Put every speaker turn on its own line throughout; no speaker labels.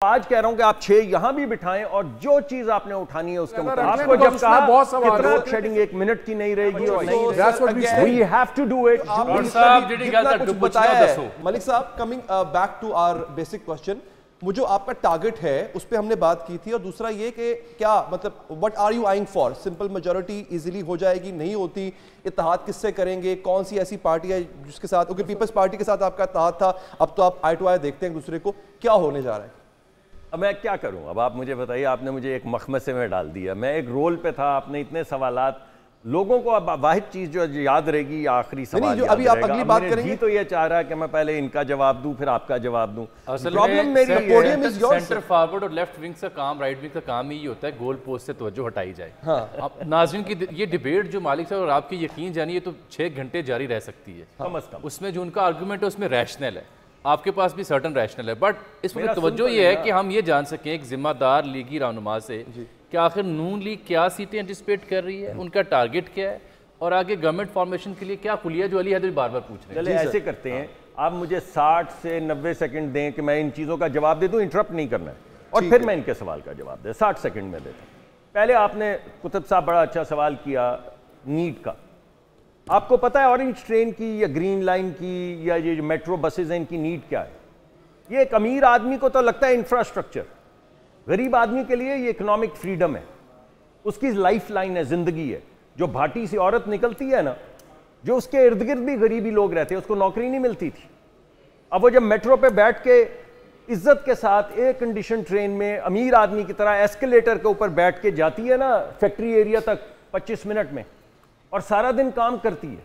आज कह रहा हूं कि आप 6 यहां भी बिठाएं और जो चीज आपने उठानी है उसके मुताबिक आपको जब कहा कितना शेडिंग 1 मिनट की नहीं रहेगी और नहीं we have to do it.
कुछ बताया है मलिक साहब। Coming back to our basic question, वो जो आपका टारगेट है उस पर हमने बात की थी, और दूसरा ये कि क्या मतलब what are you eyeing for? Simple majority easily हो जाएगी, नहीं होती? इत्तेहाद किससे करेंगे? कौन सी ऐसी पार्टी है जिसके साथ, क्योंकि पीपल्स पार्टी के साथ आपका इत्तेहाद था, अब तो आप आई टू आई देखते हैं एक दूसरे को, क्या होने जा रहा है?
अब मैं क्या करूं? अब आप मुझे बताइए, आपने मुझे एक मखमसे में डाल दिया, मैं एक रोल पे था, आपने इतने सवालात, लोगों को अब वाहिद चीज जो याद रहेगी आखिरी सवाल याद
अभी आप अगली बात करेंगे
तो ये चाह रहा है कि मैं पहले इनका जवाब दूं फिर आपका जवाब दूं।
प्रॉब्लम मेरी है सेंटर फॉरवर्ड और लेफ्ट विंग का काम, राइट विंग का काम ही होता है गोल पोस्ट से तवज्जो हटाई जाए। हाँ। नाज़रीन की ये डिबेट जो मालिक साहब और आपकी यकीन जानिए ये तो 6 घंटे जारी रह सकती है कम से कम। उसमें जो उनका आर्गूमेंट है उसमें रैशनल है, आपके पास भी सर्टन रैशनल है, बट इसमें तवज्जो ये है कि हम ये जान सकें एक जिम्मेदार लीगी रहनुमा से कि आखिर नून लीग क्या सीटें एंटिसिपेट कर रही है, उनका टारगेट क्या है और आगे गवर्नमेंट फॉर्मेशन के लिए क्या खुलिया, जो अली हैदरी बार बार पूछ रहे हैं।
चले ऐसे करते हैं, आप मुझे 60 से 90 सेकंड दें कि मैं इन चीज़ों का जवाब दे दूं, इंटरप्ट नहीं करना है, और फिर मैं इनके सवाल का जवाब दे 60 सेकंड में देता हूं। पहले आपने कुतुब साहब बड़ा अच्छा सवाल किया नीट का। आपको पता है ऑरेंज ट्रेन की या ग्रीन लाइन की या ये जो मेट्रो बसेज हैं इनकी नीड क्या है? ये एक अमीर आदमी को तो लगता है इंफ्रास्ट्रक्चर, गरीब आदमी के लिए ये इकोनॉमिक फ्रीडम है, उसकी लाइफ लाइन है, जिंदगी है। जो भाटी सी औरत निकलती है ना, जो उसके इर्द गिर्द भी गरीबी लोग रहते हैं, उसको नौकरी नहीं मिलती थी। अब वो जब मेट्रो पे बैठ के इज्जत के साथ एयर कंडीशन ट्रेन में अमीर आदमी की तरह एस्केलेटर के ऊपर बैठ के जाती है ना फैक्ट्री एरिया तक 25 मिनट में, और सारा दिन काम करती है,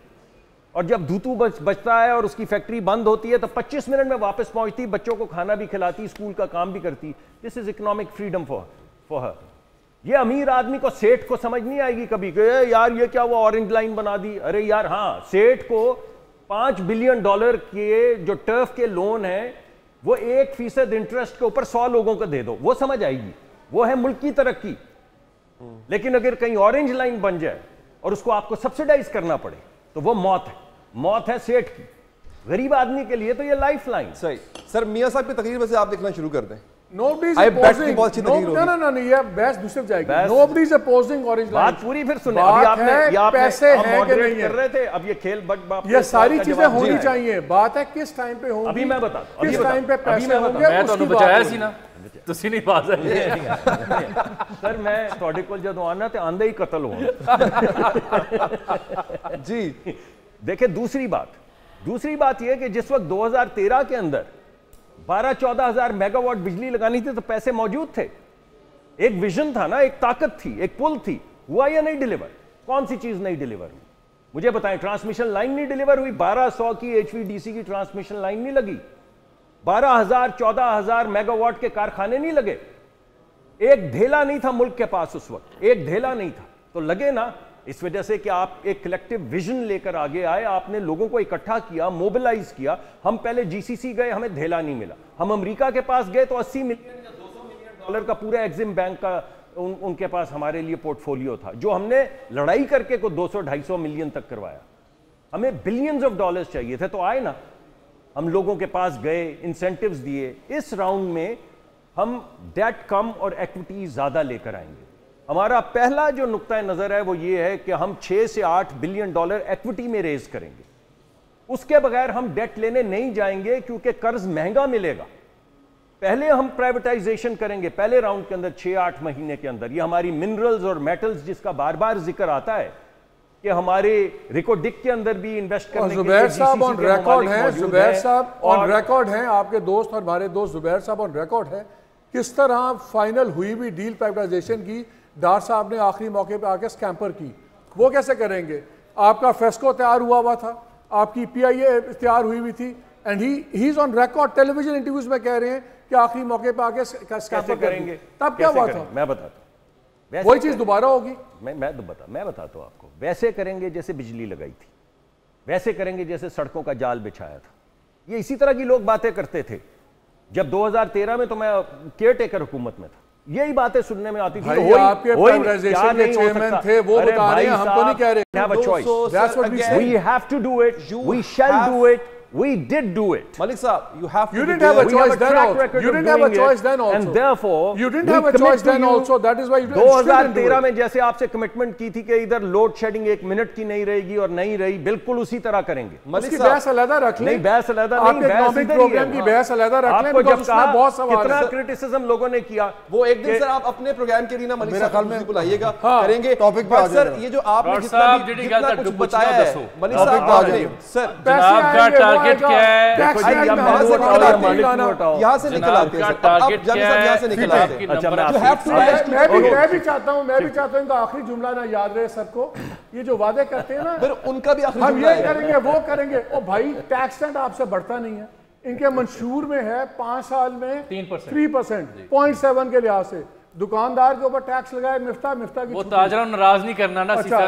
और जब धूतू बचता है और उसकी फैक्ट्री बंद होती है तो 25 मिनट में वापस पहुंचती, बच्चों को खाना भी खिलाती, स्कूल का काम भी करती। This is economic freedom for her. ये अमीर आदमी को, सेठ को समझ नहीं आएगी कभी कि यार ये क्या वो ऑरेंज लाइन बना दी। अरे यार हाँ, सेठ को $5 बिलियन के जो टर्फ के लोन है वो 1% इंटरेस्ट के ऊपर 100 लोगों को दे दो, वो समझ आएगी, वो है मुल्क की तरक्की। लेकिन अगर कहीं ऑरेंज लाइन बन जाए और उसको आपको सब्सिडाइज करना पड़े तो वो मौत है, मौत है सेठ की। गरीब आदमी के लिए तो ये लाइफ लाइन।
सही। सर मियां साहब की तकरीर में से आप देखना शुरू कर दें।
Nobody is opposing. No, ये बहस दूसरे जाएगी। Nobody is opposing orange line.
बात पूरी फिर सुने। अभी आपने
पैसे हैं कि नहीं
कर रहे थे, अब ये खेल बट
ये सारी चीजें होनी चाहिए। बात है किस टाइम पे होगी।
अभी मैं बताता हूं,
किस टाइम पे पैसे होंगे।
मैं तो बचाया सी ना, ਤੁਸੀਂ नहीं बात है
सर, मैं ਤੁਹਾਡੇ ਕੋਲ ਜਦੋਂ ਆਣਾ ਤੇ ਆਂਦੇ ਹੀ ਕਤਲ ਹੋਣ।
जी
देखिए दूसरी बात यह कि जिस वक्त 2013 के अंदर 12-14 हजार मेगावाट बिजली लगानी थी तो पैसे मौजूद थे, एक विजन था ना, एक ताकत थी, एक पुल थी। हुआ या नहीं डिलीवर? कौन सी चीज नहीं डिलीवर हुई मुझे बताएं? ट्रांसमिशन लाइन नहीं डिलीवर हुई, 1200 की HVDC की ट्रांसमिशन लाइन नहीं लगी, 12,000-14,000 मेगावाट के कारखाने नहीं लगे, एक ढेला नहीं था मुल्क के पास उस वक्त, एक ढेला नहीं था। तो लगे ना, इस वजह से कि आप एक कलेक्टिव विजन लेकर आगे आए, आपने लोगों को इकट्ठा किया, मोबिलाइज किया। हम पहले GCC गए, हमें ढेला नहीं मिला। हम अमेरिका के पास गए तो 80 मिलियन या 200 मिलियन डॉलर का पूरा एग्जिम बैंक का उनके पास हमारे लिए पोर्टफोलियो था, जो हमने लड़ाई करके को 200-250 मिलियन तक करवाया। हमें बिलियंस ऑफ डॉलर्स चाहिए थे, तो आए ना, हम लोगों के पास गए, इंसेंटिव्स दिए। इस राउंड में हम डेट कम और इक्विटी ज्यादा लेकर आएंगे। हमारा पहला जो नुक्ता नजर है वो ये है कि हम 6 से 8 बिलियन डॉलर इक्विटी में रेज करेंगे। उसके बगैर हम डेट लेने नहीं जाएंगे क्योंकि कर्ज महंगा मिलेगा। पहले हम प्राइवेटाइजेशन करेंगे पहले राउंड के अंदर 6-8 महीने के अंदर। ये हमारी मिनरल्स और मेटल्स जिसका बार बार जिक्र आता है कि हमारे रिकोडिक के अंदर भी इन्वेस्ट करने के लिए
जुबैर साहब ऑन रिकॉर्ड हैं, जुबैर साहब ऑन रिकॉर्ड हैं, आपके दोस्त और हमारे दोस्त जुबैर साहब ऑन रिकॉर्ड है किस तरह फाइनल हुई भी डील प्राइवेटाइजेशन की डार साहब ने आखिरी मौके पर आके स्कैम्पर की। वो कैसे करेंगे? आपका फेस्को तैयार हुआ था, आपकी PIA तैयार हुई थी, and he is on record television interviews में कह रहे हैं कि आखिरी मौके पर आके स्कैम्पर करेंगे। तब क्या हुआ था?
मैं बताता हूं,
वही चीज दोबारा होगी।
मैं बताता हूं आपको। वैसे करेंगे जैसे बिजली लगाई थी, वैसे करेंगे जैसे सड़कों का जाल बिछाया था। ये इसी तरह की लोग बातें करते थे। जब 2013 में तो मैं केयर टेकर हुकूमत में था, यही बातें सुनने में आती थी।
आपके प्राइवेटाइजेशन के चेयरमैन थे, वो बता रहे हैं, हम तो नहीं कह रहे।
We have a choice. We have to do it. We shall do it. We did do it.
Malik Saab, you have to.
You didn't have a choice then also. You didn't have a choice then also.
And therefore,
you didn't have a choice then also. That is why you didn't.
2013 में जैसे आपसे commitment की थी कि इधर load shedding 1 minute की नहीं रहेगी और नहीं रही, बिल्कुल उसी तरह करेंगे।
मलिक साहब, बहस अलग रख लें।
नहीं, बहस अलग नहीं,
इकोनॉमिक प्रोग्राम की बहस अलग रख लें।
आपको जब कहा
बहुत सवाल
कितना क्रिटिसिज्म लोगों ने किया,
वो एक दिन सर आप अपने प्रोग्राम के लिए ना मलिक साहब में बुलाइएगा, करेंगे टॉपिक पे। सर ये जो आपने जितना कुछ बताया है मलिक साहब, सर
आपका टारगेट क्या है?
यहाँ से निकल आते हैं, यहाँ से निकल आते हैं।
मैं भी चाहता हूँ इनका आखिरी जुमला ना याद रहे सबको। ये जो वादे करते हैं ना,
फिर उनका भी आखिरी
हम ये करेंगे वो करेंगे। ओ भाई, टैक्स रेट आपसे बढ़ता नहीं है, इनके मंशूर में है 5 साल में 3%, 0.7 के लिहाज से दुकानदार के ऊपर टैक्स लगाए, मिफ्ता की
वो ताजरा नाराज नहीं करना ना।
अच्छा,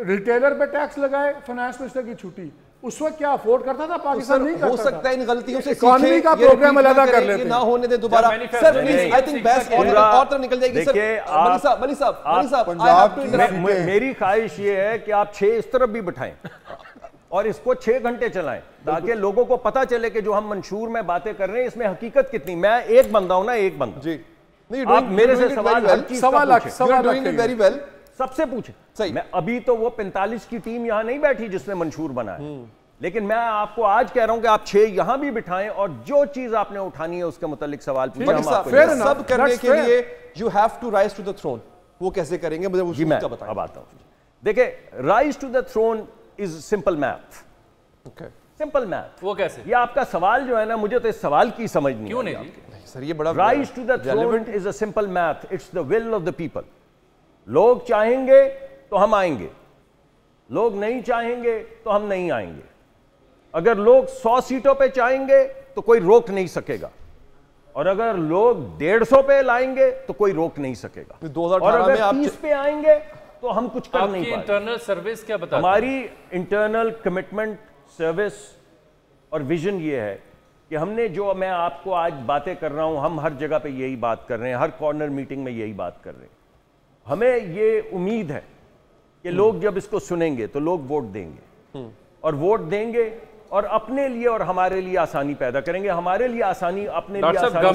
रिटेलर पे टैक्स लगाए, फाइनेंस मिनिस्टर की छुट्टी। उस वक्त क्या अफोर्ड करता था पाकिस्तान? नहीं करता।
हो सकता है इन गलतियों से
इकोनॉमी का प्रोग्राम अलग कर लेते हैं,
ना होने दे दोबारा। सर प्लीज, आई थिंक बहस और तरफ निकल जाएगी। सर मलिक साहब,
मेरी ख्वाहिश ये है कि आप 6 इस तरफ भी बिठाएं और इसको 6 घंटे चलाएं, ताकि लोगों को पता चले कि जो हम मंशूर में बातें कर रहे हैं इसमें हकीकत कितनी। मैं एक बंदा हूं ना, एक बंदा जी। आप मेरे से सवाल हर चीज
वेरी वेल
सबसे पूछे। मैं अभी तो वो 45 की टीम यहां नहीं बैठी जिसने मंशूर बनाया, लेकिन मैं आपको आज कह रहा हूं कि आप 6 यहां भी बिठाएं और जो चीज आपने उठानी है उसके मुतालिक सवाल पूछें।
सब करने के लिए you have to rise to the throne. वो कैसे करेंगे मुझे उसका बताएं।
अब आता हूं। देखिए, rise to the throne is simple math. Simple math.
वो कैसे?
ये आपका सवाल जो है ना, मुझे तो इस सवाल की समझ नहीं।
क्यों नहीं
सर? ये बड़ा
rise to the throne is a simple math. It's the will of the people. लोग चाहेंगे तो हम आएंगे, लोग नहीं चाहेंगे तो हम नहीं आएंगे। अगर लोग 100 सीटों पे चाहेंगे तो कोई रोक नहीं सकेगा, और अगर लोग 150 पे लाएंगे तो कोई रोक नहीं सकेगा।
2018 में आप
30 पे आएंगे तो हम कुछ कर नहीं पाएंगे।
इंटरनल सर्विस क्या बताती है?
हमारी इंटरनल कमिटमेंट, सर्विस और विजन ये है कि हमने जो, मैं आपको आज बातें कर रहा हूं, हम हर जगह पे यही बात कर रहे हैं, हर कॉर्नर मीटिंग में यही बात कर रहे हैं। हमें ये उम्मीद है कि लोग जब इसको सुनेंगे तो लोग वोट देंगे, और वोट देंगे और अपने लिए और हमारे लिए आसानी पैदा करेंगे। हमारे लिए आसानी, अपने लिए आसानी।